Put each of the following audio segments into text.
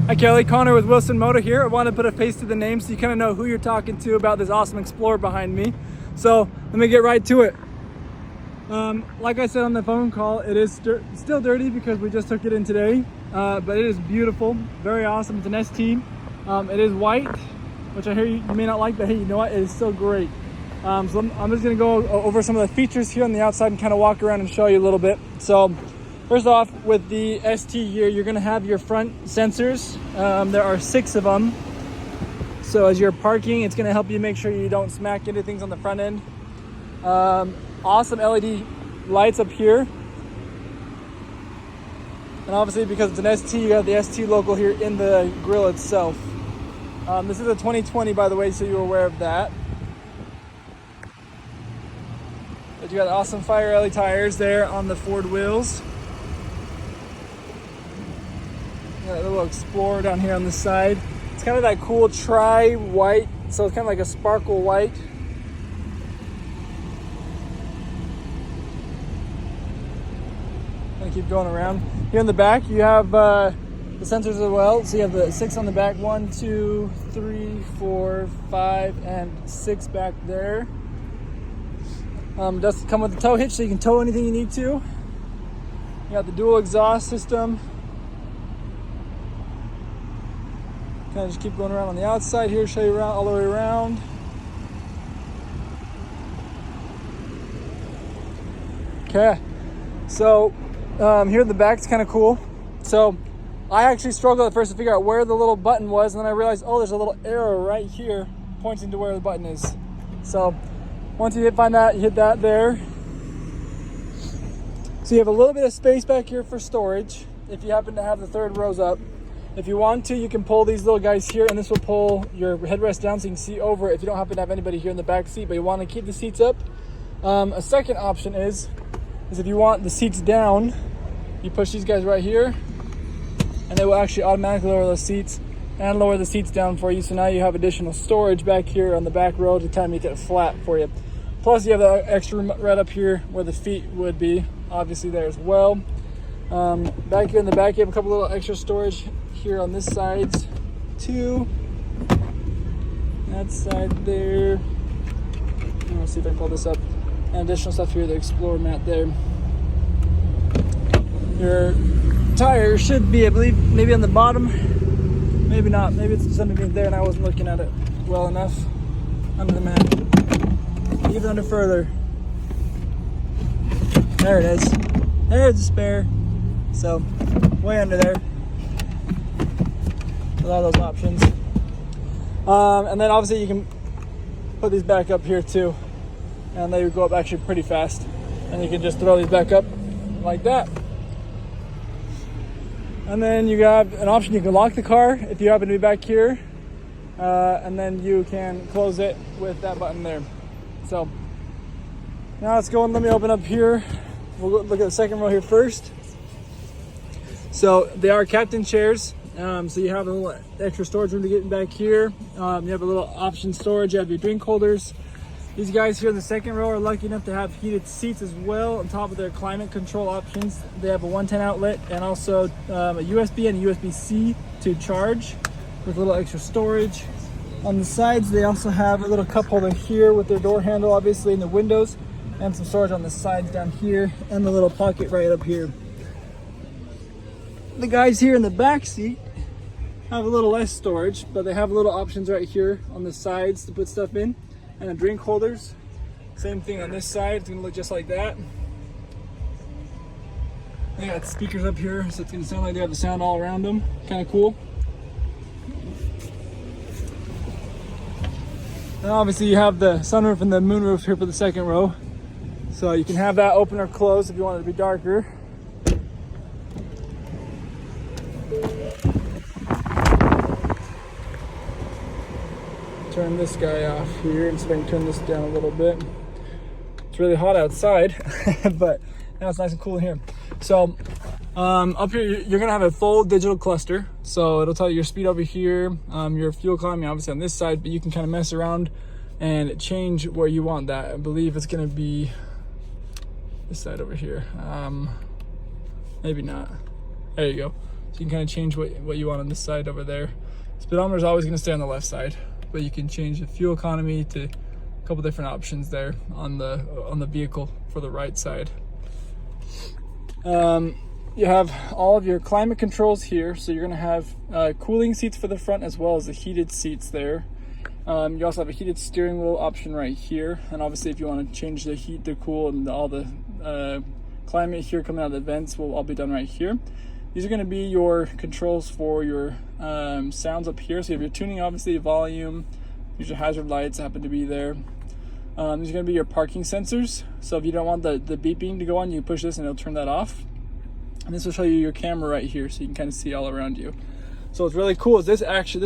Hi Kelly, Connor with Wilson Moto here. I want to put a face to the name so you kind of know who you're talking to about this awesome Explorer behind me. So let me get right to it. Like I said on the phone call, it is still dirty because we just took it in today, but it is beautiful, very awesome. It's an ST. It is white, which I hear you may not like, but hey, you know what? It is still great. So I'm just going to go over some of the features here on the outside and kind of walk around and show you a little bit. So first off, with the ST here, you're going to have your front sensors. There are 6 of them. So as you're parking, it's going to help you make sure you don't smack into things on the front end. Awesome LED lights up here. And obviously, because it's an ST, you got the ST logo here in the grille itself. This is a 2020, by the way, so you're aware of that. But you got awesome Fire LED tires there on the Ford wheels. Got a little Explorer down here on the side. It's kind of that cool tri-white, so it's kind of like a sparkle white. Gonna keep going around. Here in the back, you have the sensors as well. So you have the 6 on the back, 1, 2, 3, 4, 5, and 6 back there. It does come with a tow hitch, so you can tow anything you need to. You got the dual exhaust system. Kind of just keep going around on the outside here, show you around all the way around. Okay, so here in the back, it's kind of cool. So I actually struggled at first to figure out where the little button was, and then I realized, oh, there's a little arrow right here pointing to where the button is. So once you find that, you hit that there. So you have a little bit of space back here for storage if you happen to have the 3rd rows up. If you want to, you can pull these little guys here, and this will pull your headrest down so you can see over if you don't happen to have anybody here in the back seat, but you want to keep the seats up. A second option is if you want the seats down, you push these guys right here, and they will actually automatically lower those seats and lower the seats down for you. So now you have additional storage back here on the back row to kind of make it flat for you. Plus, you have the extra room right up here where the feet would be, obviously there as well. Back here in the back, you have a couple little extra storage here on this side too. That side there. Let's see if I can pull this up. And additional stuff here, the Explorer mat there. Your tire should be, I believe, maybe on the bottom. Maybe not. Maybe it's just underneath there and I wasn't looking at it well enough. Under the mat. Even under further. There it is. There's a spare. So, way under there. With all those options. And then obviously you can put these back up here too. And they go up actually pretty fast. And you can just throw these back up like that. And then you have an option, you can lock the car if you happen to be back here. And then you can close it with that button there. So, now let's go and let me open up here. We'll look at the second row here first. So they are captain chairs. So you have a little extra storage room to get in back here. You have a little option storage. You have your drink holders. These guys here in the second row are lucky enough to have heated seats as well on top of their climate control options. They have a 110 outlet and also a USB and a USB-C to charge with a little extra storage. On the sides, they also have a little cup holder here with their door handle, obviously, in the windows, and some storage on the sides down here and the little pocket right up here. The guys here in the back seat have a little less storage, but they have little options right here on the sides to put stuff in, and the drink holders. Same thing on this side, it's gonna look just like that. They got speakers up here, so it's gonna sound like they have the sound all around them. Kind of cool. And obviously you have the sunroof and the moonroof here for the second row. So you can have that open or closed if you want it to be darker. Turn this guy off here and see if I can turn this down a little bit. It's really hot outside, but now it's nice and cool in here. So up here, you're gonna have a full digital cluster. So it'll tell you your speed over here, your fuel economy obviously on this side, but you can kind of mess around and change where you want that. I believe it's gonna be this side over here. Maybe not. There you go. So you can kind of change what you want on this side over there. Speedometer is always going to stay on the left side, but you can change the fuel economy to a couple different options there on the vehicle for the right side. You have all of your climate controls here, so you're going to have cooling seats for the front as well as the heated seats there. You also have a heated steering wheel option right here, and obviously if you want to change the heat to cool and all the climate here coming out of the vents will all be done right here. These are going to be your controls for your sounds up here. So you have your tuning, obviously, volume, there's your hazard lights happen to be there. These are going to be your parking sensors. So if you don't want the beeping to go on, you push this and it'll turn that off. And this will show you your camera right here, so you can kind of see all around you. So what's really cool is this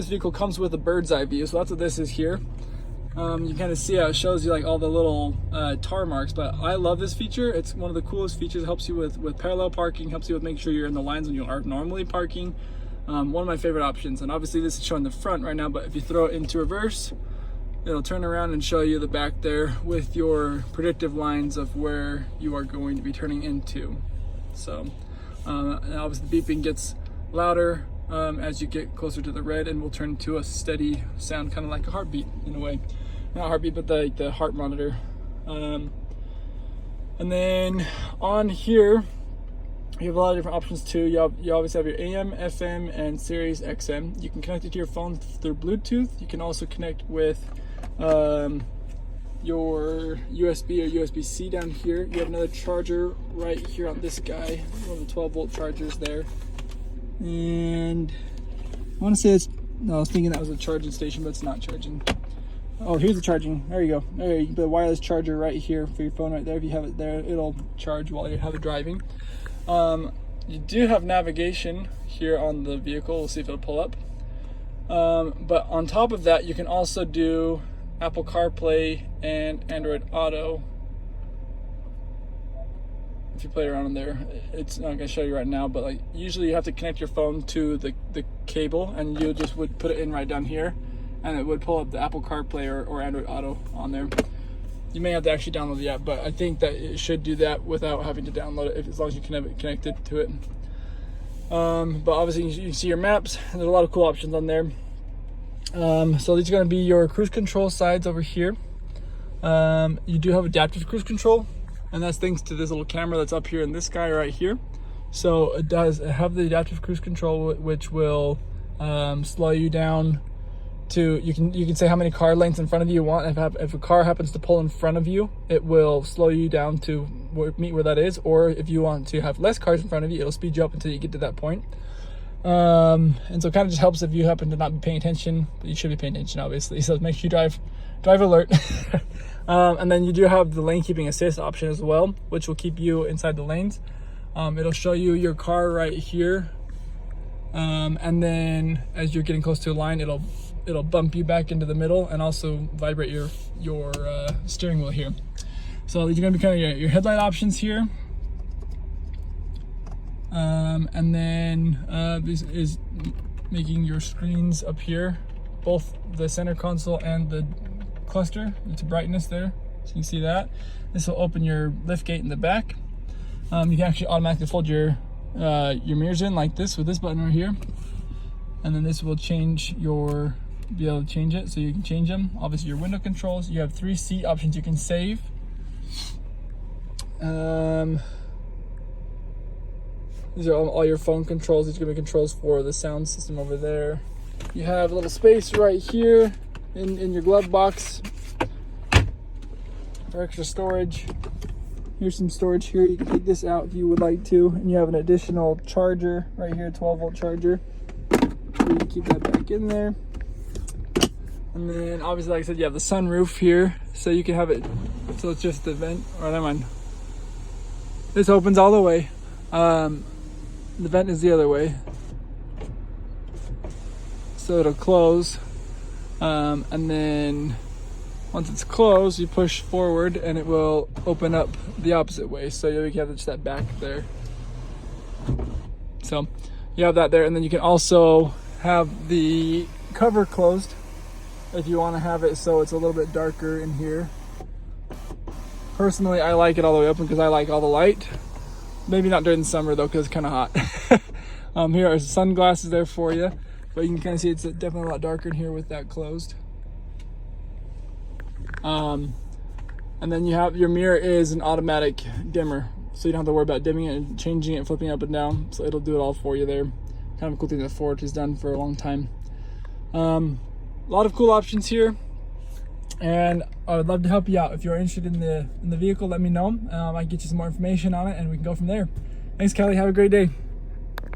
vehicle comes with a bird's eye view. So that's what this is here. You kind of see how it shows you like all the little tar marks, but I love this feature. It's one of the coolest features. It helps you with parallel parking, helps you with making sure you're in the lines when you are normally parking. One of my favorite options, and obviously this is showing the front right now, but if you throw it into reverse, it'll turn around and show you the back there with your predictive lines of where you are going to be turning into. So and obviously the beeping gets louder as you get closer to the red, and will turn to a steady sound, kind of like a heartbeat in a way. Not heartbeat, but the heart monitor. And then on here, you have a lot of different options too. You obviously have your AM, FM, and Sirius XM. You can connect it to your phone through Bluetooth. You can also connect with your USB or USB-C down here. You have another charger right here on this guy, one of the 12-volt chargers there. And I want to say I was thinking that was a charging station, but it's not charging. Oh, here's the charging. There you go. There, you can put a wireless charger right here for your phone right there. If you have it there, it'll charge while you have it driving. You do have navigation here on the vehicle. We'll see if it'll pull up. But on top of that, you can also do Apple Carplay and Android Auto. If you play around in there, it's not going to show you right now, but like usually you have to connect your phone to the cable, and you just would put it in right down here, and it would pull up the Apple CarPlay or Android Auto on there. You may have to actually download the app, but I think that it should do that without having to download it, as long as you can have it connected to it. But obviously you can see your maps, and there's a lot of cool options on there. So these are going to be your cruise control sides over here. You do have adaptive cruise control, and that's thanks to this little camera that's up here in this guy right here. So it does have the adaptive cruise control, which will slow you down to, you can say how many car lengths in front of you want. If a car happens to pull in front of you, it will slow you down to meet where that is. Or if you want to have less cars in front of you, it'll speed you up until you get to that point. And so it kind of just helps if you happen to not be paying attention, but you should be paying attention obviously. So make sure you drive alert. And then you do have the lane keeping assist option as well, which will keep you inside the lanes. It'll show you your car right here. And then as you're getting close to a line, it'll bump you back into the middle and also vibrate your steering wheel here. So these are going to be kind of your headlight options here. And then this is making your screens up here, both the center console and the cluster. It's a brightness there, so you can see that. This will open your lift gate in the back. You can actually automatically fold your mirrors in like this with this button right here, and then this will be able to change it, so you can change them. Obviously your window controls, you have 3 seat options you can save. These are all your phone controls. These are going to be controls for the sound system over there. You have a little space right here in your glove box for extra storage. Here's some storage here. You can take this out if you would like to. And you have an additional charger right here, 12-volt charger. So you can keep that back in there. And then obviously, like I said, you have the sunroof here. So you can have it, so it's just the vent, or never mind. This opens all the way. The vent is the other way, so it'll close, and then once it's closed, you push forward and it will open up the opposite way, so you have just that back there. So you have that there, and then you can also have the cover closed if you want to have it so it's a little bit darker in here. Personally, I like it all the way open because I like all the light. Maybe not during the summer though, because it's kind of hot. Here are sunglasses there for you, but you can kind of see it's definitely a lot darker in here with that closed. And then you have your mirror is an automatic dimmer, so you don't have to worry about dimming it and changing it, flipping it up and down. So it'll do it all for you there. Kind of a cool thing that Ford has done for a long time. A lot of cool options here, and I would love to help you out. If you're interested in the vehicle, let me know. I can get you some more information on it, and we can go from there. Thanks, Kelly. Have a great day.